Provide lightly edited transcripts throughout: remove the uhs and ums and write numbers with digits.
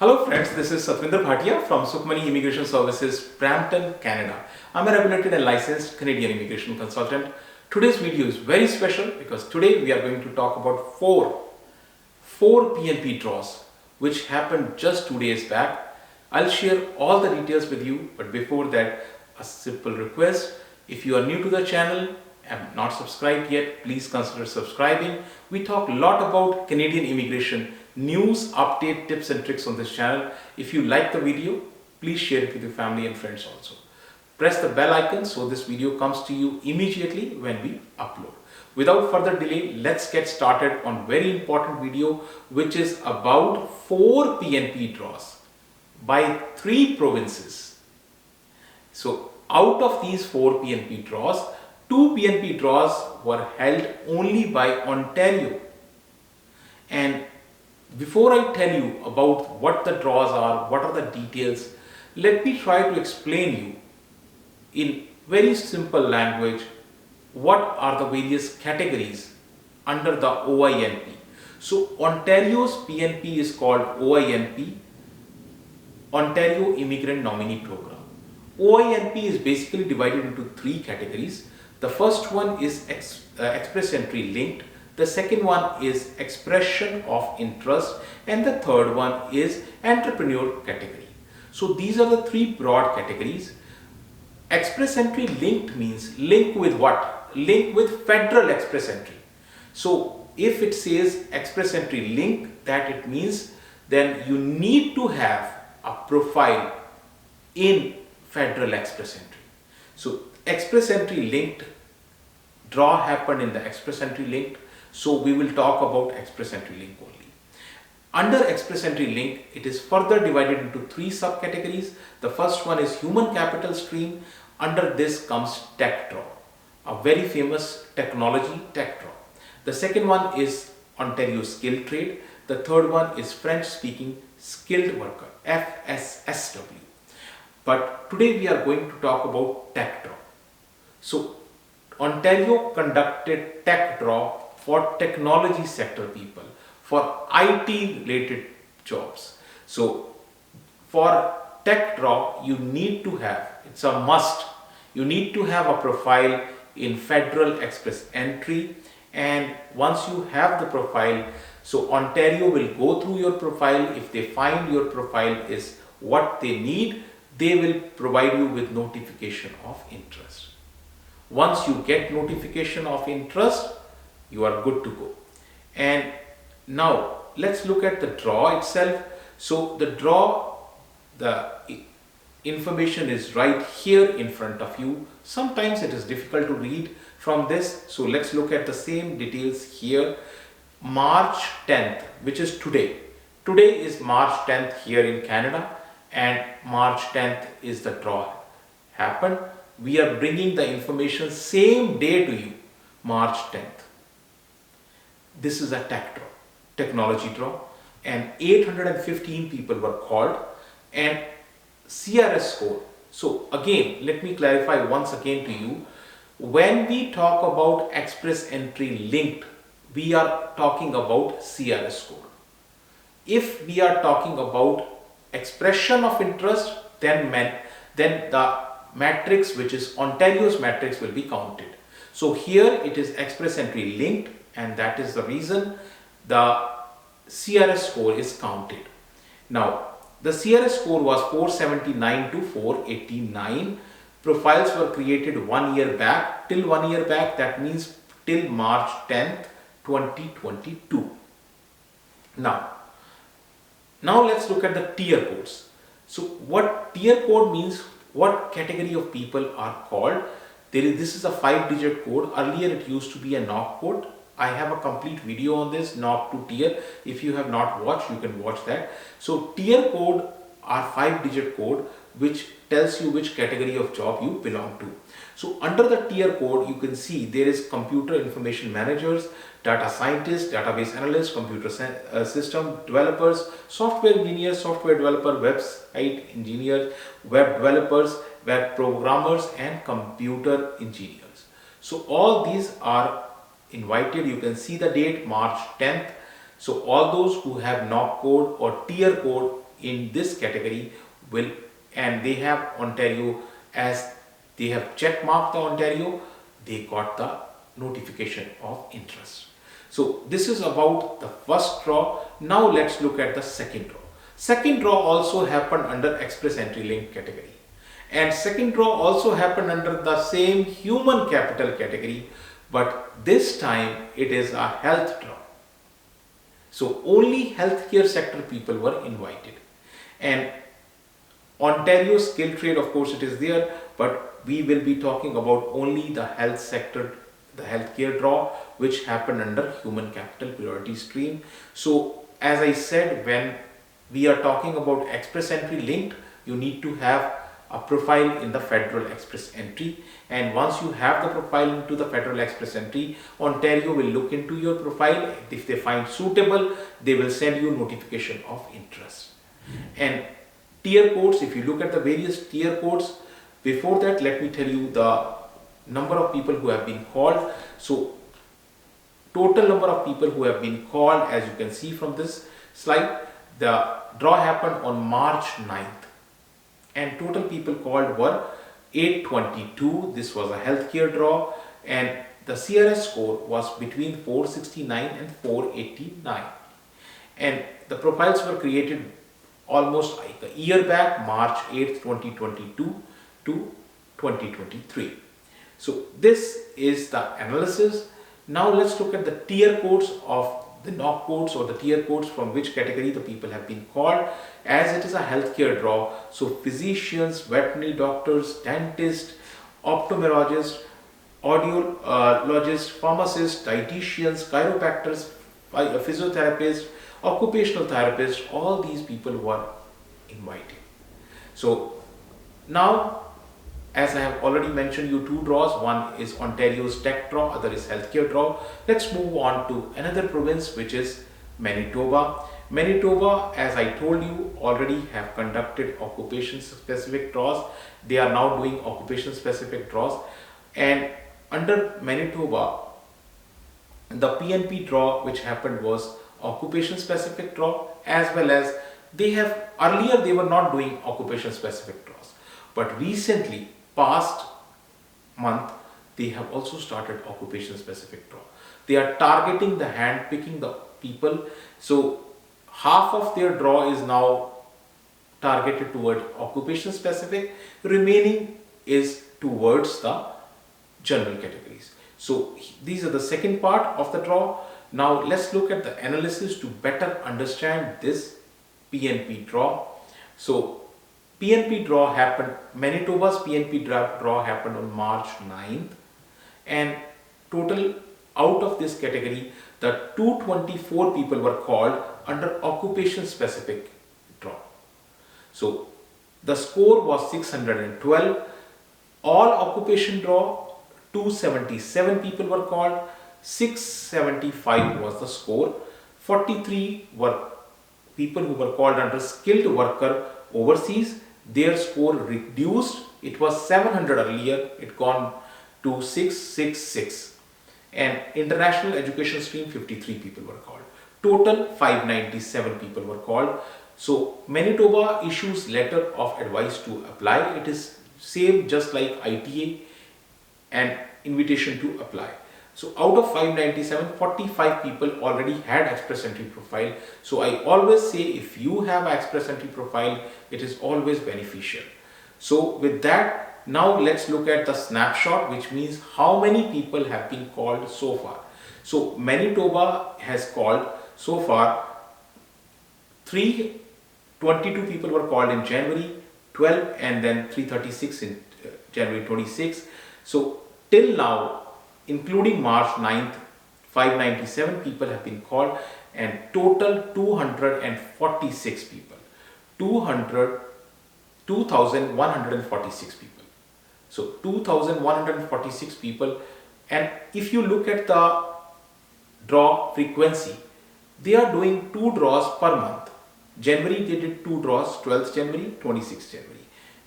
Hello friends, this is Bhatia from Sukhmani Immigration Services, Brampton, Canada. I'm a regulated and licensed Canadian immigration consultant. Today's video is very special because today we are going to talk about four PNP draws which happened just 2 days back. I'll share all the details with you, but before that, a simple request. If you are new to the channel and not subscribed yet, please consider subscribing. We talk a lot about Canadian immigration news, update, tips and tricks on this channel. If you like the video, please share it with your family and friends also. Press the bell icon so this video comes to you immediately when we upload. Without further delay, let's get started on very important video which is about 4 PNP draws by 3 provinces. So out of these 4 PNP draws, 2 PNP draws were held only by Ontario. And before I tell you about what the draws are, what are the details, let me try to explain you in very simple language what are the various categories under the OINP. So Ontario's PNP is called OINP, Ontario Immigrant Nominee Program. OINP is basically divided into 3 categories. The first one is express entry linked. The second one is expression of interest, and the third one is entrepreneur category. So these are the 3 broad categories. Express entry linked means link with what? Link with federal express entry. So if it says express entry link, that it means then you need to have a profile in federal express entry. So express entry linked draw happened in the express entry linked. So we will talk about express entry link only. Under express entry link, it is further divided into 3 subcategories. The first one is human capital stream. Under this comes tech draw, a very famous technology tech draw. The second one is Ontario skilled trade. The third one is French speaking skilled worker, FSSW. But today we are going to talk about tech draw. So Ontario conducted tech draw for technology sector people, for IT related jobs. So for tech draw, you need to have, it's a must, you need to have a profile in federal express entry. And once you have the profile, so Ontario will go through your profile. If they find your profile is what they need, they will provide you with notification of interest. Once you get notification of interest, you are good to go. And now let's look at the draw itself. So the draw, the information is right here in front of you. Sometimes it is difficult to read from this. So let's look at the same details here. March 10th, which is today. Today is March 10th here in Canada, and March 10th is the draw happened. We are bringing the information same day to you, March 10th. This is a tech draw, technology draw, and 815 people were called, and CRS score. So again, let me clarify once again to you. When we talk about express entry linked, we are talking about CRS score. If we are talking about expression of interest, then the matrix, which is Ontario's matrix, will be counted. So here it is express entry linked, and that is the reason the CRS score is counted. Now the CRS score was 479 to 489. Profiles were created 1 year back, till 1 year back, that means till March 10th 2022. Now let's look at the tier codes. So what tier code means, what category of people are called. This is a 5-digit code. Earlier it used to be a knock code. I have a complete video on this, knock to tier. If you have not watched, you can watch that. So tier code are 5-digit code which tells you which category of job you belong to. So under the tier code, you can see there is computer information managers, data scientists, database analysts, computer system developers, software engineers, software developer, website engineers, web developers, web programmers, and computer engineers. So all these are invited. You can see the date, March 10th. So all those who have knock code or tier code in this category will, and they have Ontario as they have check marked the Ontario, they got the notification of interest. So this is about the first draw. Now let's look at the second draw. Second draw also happened under express entry link category, and second draw also happened under the same human capital category, but this time it is a health draw. So only healthcare sector people were invited, and Ontario skill trade, of course it is there, but we will be talking about only the health sector, the healthcare draw, which happened under human capital priority stream. So as I said, when we are talking about express entry linked, you need to have a profile in the federal express entry, and once you have the profile into the federal express entry, Ontario will look into your profile. If they find suitable, they will send you notification of interest. And tier codes, if you look at the various tier codes, before that let me tell you the number of people who have been called. So total number of people who have been called, as you can see from this slide, the draw happened on March 9th, and total people called were 822. This was a healthcare draw, and the CRS score was between 469 and 489, and the profiles were created almost like a year back, March 8th, 2022 to 2023. So this is the analysis. Now let's look at the tier codes of the knock codes, or the tier codes from which category the people have been called, as it is a healthcare draw. So physicians, veterinary doctors, dentists, ophthalmologists, audiologists, pharmacists, dietitians, chiropractors, physiotherapists, occupational therapists, all these people were invited. So now, as I have already mentioned you, two draws. One is Ontario's tech draw, other is healthcare draw. Let's move on to another province, which is Manitoba. Manitoba, as I told you, already have conducted occupation specific draws. They are now doing occupation specific draws, and under Manitoba, the PNP draw which happened was occupation specific draw, as well as they have earlier they were not doing occupation specific draws, but recently past month they have also started occupation specific draw. They are targeting the hand picking the people. So half of their draw is now targeted toward occupation specific, remaining is towards the general categories. So these are the second part of the draw. Now let's look at the analysis to better understand this PNP draw. So PNP draw happened, Manitoba's PNP draw happened on March 9th, and total out of this category, the 224 people were called under occupation specific draw. So the score was 612. All occupation draw, 277 people were called, 675 was the score. 43 were people who were called under skilled worker overseas. Their score reduced. It was 700 earlier, it gone to 666. And international education stream, 53 people were called. Total 597 people were called. So Manitoba issues letter of advice to apply. It is same just like ITA and invitation to apply. So out of 597, 45 people already had express entry profile. So I always say, if you have express entry profile, it is always beneficial. So with that, now let's look at the snapshot, which means how many people have been called so far. So Manitoba has called so far 322 people were called in January 12, and then 336 in January 26. So till now, including March 9th, 597 people have been called, and total 246 people, 2,146 people. So 2,146 people, and if you look at the draw frequency, they are doing 2 draws per month. January they did 2 draws, 12th January, 26th January,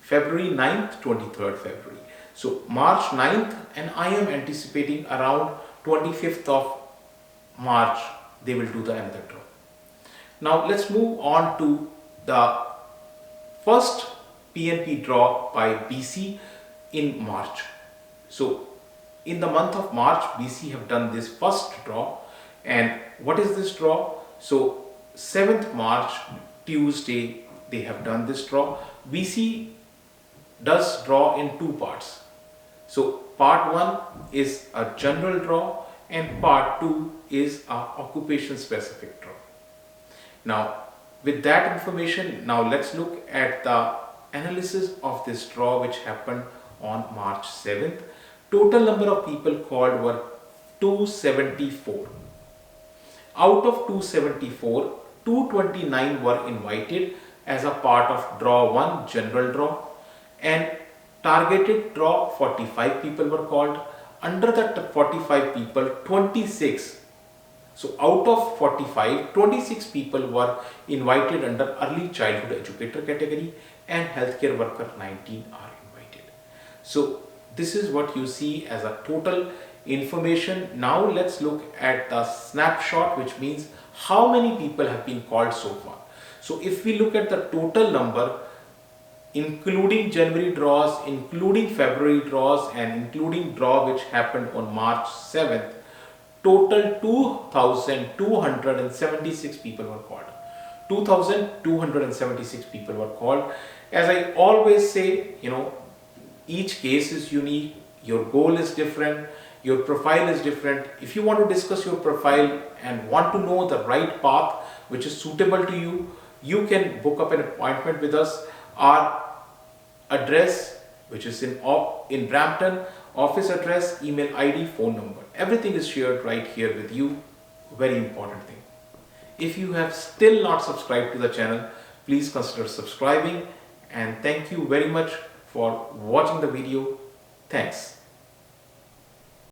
February 9th, 23rd February. So March 9th, and I am anticipating around 25th of March they will do the another draw. Now let's move on to the first PNP draw by BC in March. So in the month of March, BC have done this first draw. And what is this draw? So 7th March, Tuesday, they have done this draw. BC does draw in two parts. So part 1 is a general draw and part 2 is a occupation specific draw. Now with that information, now let's look at the analysis of this draw which happened on March 7th. Total number of people called were 274. Out of 274, 229 were invited as a part of draw 1, general draw, and targeted draw 45 people were called. Under that 45 people, 26. So out of 45, 26 people were invited under early childhood educator category, and healthcare worker 19 are invited. So this is what you see as a total information. Now let's look at the snapshot, which means how many people have been called so far. So if we look at the total number, including January draws, including February draws, and including draw which happened on March 7th, total 2,276 people were called. 2,276 people were called. As I always say, each case is unique, your goal is different, your profile is different. If you want to discuss your profile and want to know the right path which is suitable to you, you can book up an appointment with us. Our address, which is in Brampton, office address, email ID, phone number, everything is shared right here with you. Very important thing. If you have still not subscribed to the channel, please consider subscribing, and thank you very much for watching the video. Thanks.